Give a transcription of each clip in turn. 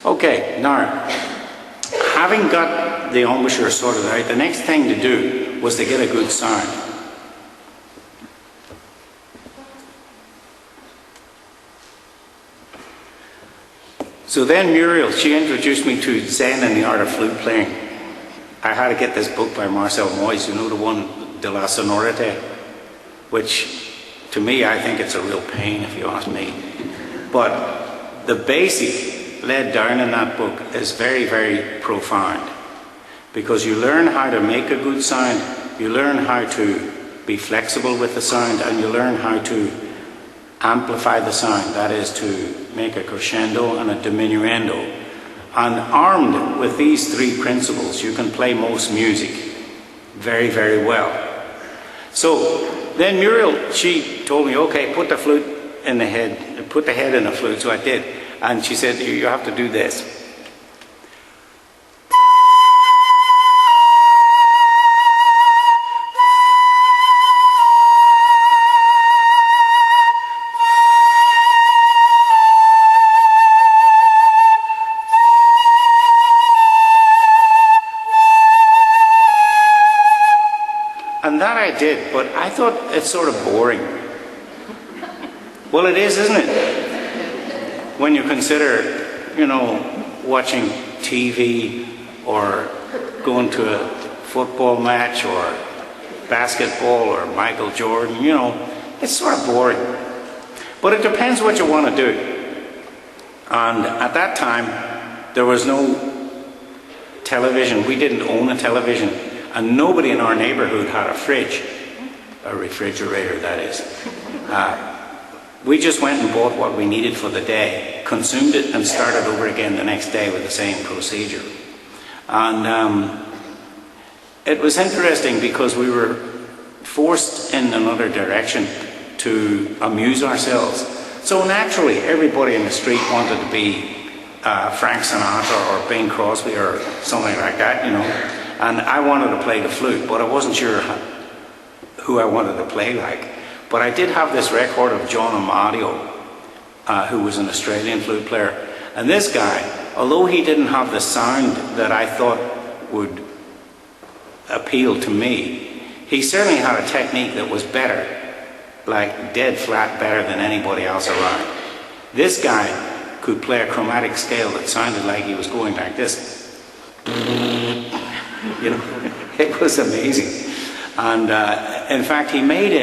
Okay, now, having got the embouchure sorted out, the next thing to do was to get a good sound. So then Muriel, she introduced me to Zen and the Art of Flute Playing. I had to get this book by Marcel Moyse, you know, the one, De la Sonorité, which to me, I think it's a real pain if you ask me. But the basic laid down in that book is very, very profound, because you learn how to make a good sound, you learn how to be flexible with the sound, and you learn how to amplify the sound, that is to make a crescendo and a diminuendo. And armed with these three principles, you can play most music very, very well. So then Muriel, she told me, okay, put the flute in the head, put the head in the flute, so I did. And she said, you have to do this. And that I did, but I thought it's sort of boring. Well, it is, isn't it? When you consider, you know, watching TV or going to a football match or basketball or Michael Jordan, you know, it's sort of boring. But it depends what you want to do. And at that time, there was no television. We didn't own a television. And nobody in our neighborhood had a fridge, a refrigerator that is. We just went and bought what we needed for the day, consumed it, and started over again the next day with the same procedure. And it was interesting because we were forced in another direction to amuse ourselves. So naturally, everybody in the street wanted to be Frank Sinatra or Bing Crosby or something like that, you know. And I wanted to play the flute, but I wasn't sure who I wanted to play like. But I did have this record of John Amadio, who was an Australian flute player. And this guy, although he didn't have the sound that I thought would appeal to me, he certainly had a technique that was better, like dead flat better than anybody else around. This guy could play a chromatic scale that sounded like he was going like this. You know, it was amazing. And in fact, he made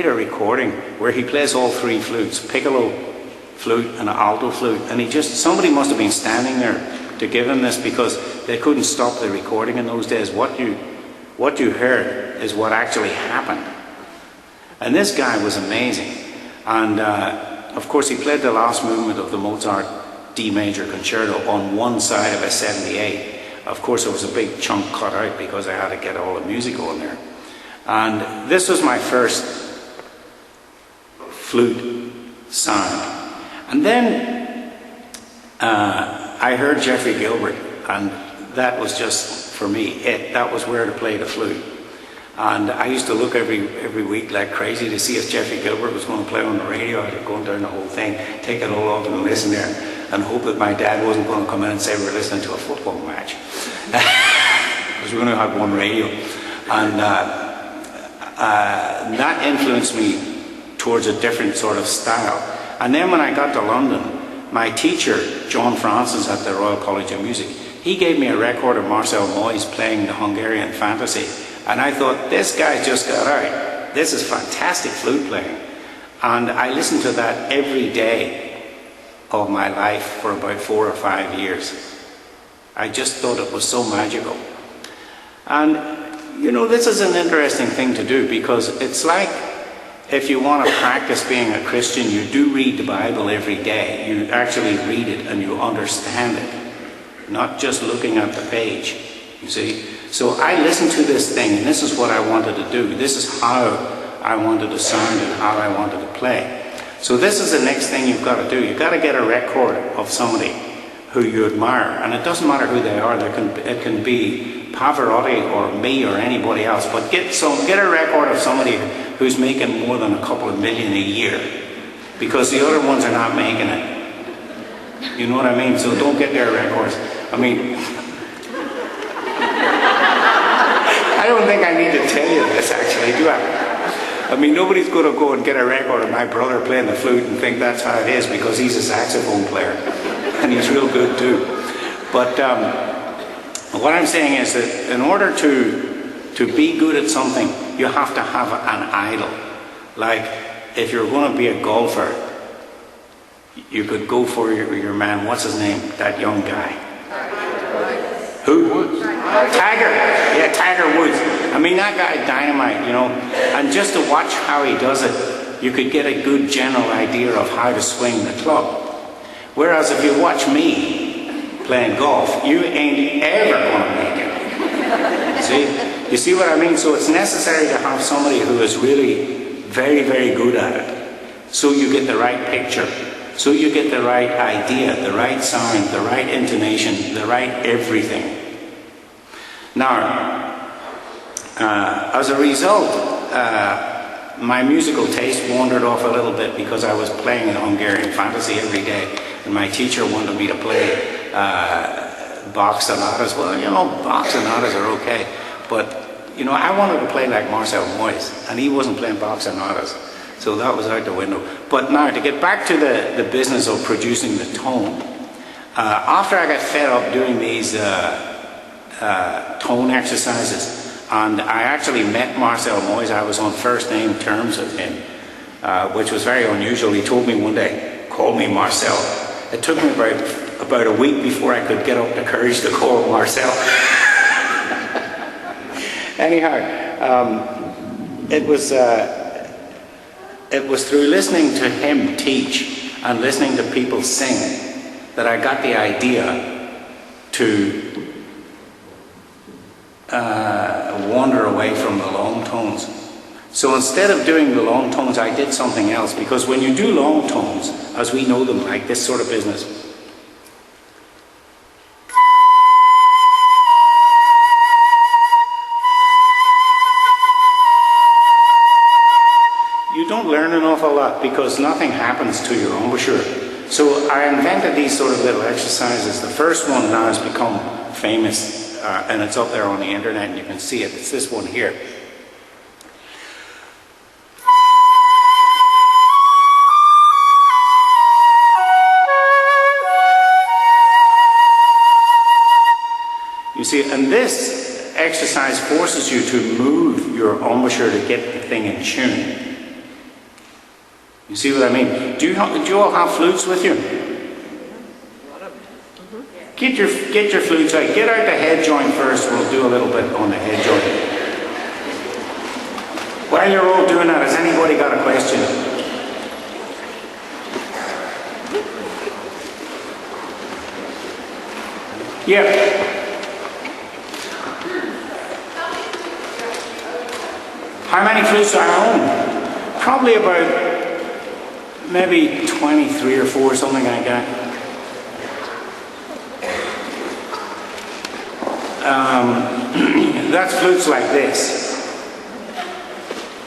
a recording where he plays all three flutes, piccolo flute and alto flute, and somebody must have been standing there to give him this, because they couldn't stop the recording in those days. What you heard is what actually happened. And this guy was amazing. And of course, he played the last movement of the Mozart D major concerto on one side of a 78. Of course, there was a big chunk cut out because I had to get all the music on there. And this was my first flute sound. And then I heard Jeffrey Gilbert, and that was just, for me, it. That was where to play the flute. And I used to look every week like crazy to see if Jeffrey Gilbert was going to play on the radio. I'd go down the whole thing, take it all off and listen there, and hope that my dad wasn't going to come in and say we're listening to a football match. Because we only had one radio. And that influenced me towards a different sort of style. And then when I got to London, my teacher, John Francis at the Royal College of Music, he gave me a record of Marcel Moyse playing the Hungarian Fantasy. And I thought, this guy just got out. This is fantastic flute playing. And I listened to that every day of my life for about 4 or 5 years. I just thought it was so magical. And, you know, this is an interesting thing to do, because it's like if you want to practice being a Christian, you do read the Bible every day. You actually read it and you understand it, not just looking at the page, you see. So I listened to this thing, and this is what I wanted to do. This is how I wanted to sound and how I wanted to play. So this is the next thing you've got to do. You've got to get a record of somebody who you admire. And it doesn't matter who they are. It can be Pavarotti or me or anybody else. But get a record of somebody who's making more than a couple of million a year. because the other ones are not making it. You know what I mean? So don't get their records. I mean, I don't think I need to tell you this actually, do I? I mean, nobody's going to go and get a record of my brother playing the flute and think that's how it is because he's a saxophone player and he's real good too. But what I'm saying is that in order to be good at something, you have to have an idol. Like if you're going to be a golfer, you could go for your man, what's his name? That young guy. Who? Tiger. Yeah, Tiger Woods. I mean, that guy dynamite, you know. And just to watch how he does it, you could get a good general idea of how to swing the club. Whereas if you watch me playing golf, you ain't ever going to make it. See? You see what I mean? So it's necessary to have somebody who is really very, very good at it. So you get the right picture. So you get the right idea, the right sound, the right intonation, the right everything. Now, as a result, my musical taste wandered off a little bit because I was playing Hungarian fantasy every day, and my teacher wanted me to play Bach sonatas. Well, you know, Bach sonatas are okay, but you know, I wanted to play like Marcel Moyes, and he wasn't playing Bach sonatas, so that was out the window. But now, to get back to the business of producing the tone, after I got fed up doing these tone exercises, and I actually met Marcel Moyes. I was on first name terms with him, which was very unusual. He told me one day, call me Marcel. It took me about a week before I could get up the courage to call him Marcel. Anyhow, it was through listening to him teach and listening to people sing that I got the idea to wander away from the long tones. So instead of doing the long tones, I did something else, because when you do long tones, as we know them, like this sort of business, you don't learn an awful lot because nothing happens to your embouchure. So I invented these sort of little exercises. The first one now has become famous. And it's up there on the internet and you can see it. It's this one here. You see, and this exercise forces you to move your embouchure to get the thing in tune. You see what I mean? Do you all have flutes with you? Get your flutes out. Get out the head joint first. We'll do a little bit on the head joint. While you're all doing that, has anybody got a question? Yeah. How many flutes do I own? Probably about maybe 23 or 4, something like that. That's flutes like this.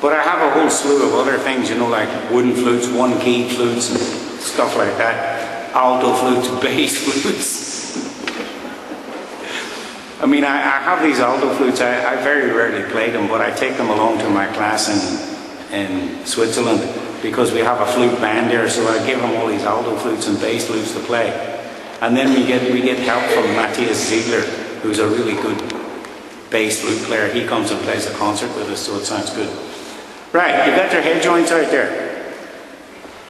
But I have a whole slew of other things, you know, like wooden flutes, one-keyed flutes and stuff like that. Alto flutes, bass flutes. I mean, I have these alto flutes. I very rarely play them, but I take them along to my class in Switzerland because we have a flute band there, so I give them all these alto flutes and bass flutes to play. And then we get help from Matthias Ziegler, who's a really good bass flute player. He comes and plays a concert with us, so it sounds good. Right, you got your head joints out there.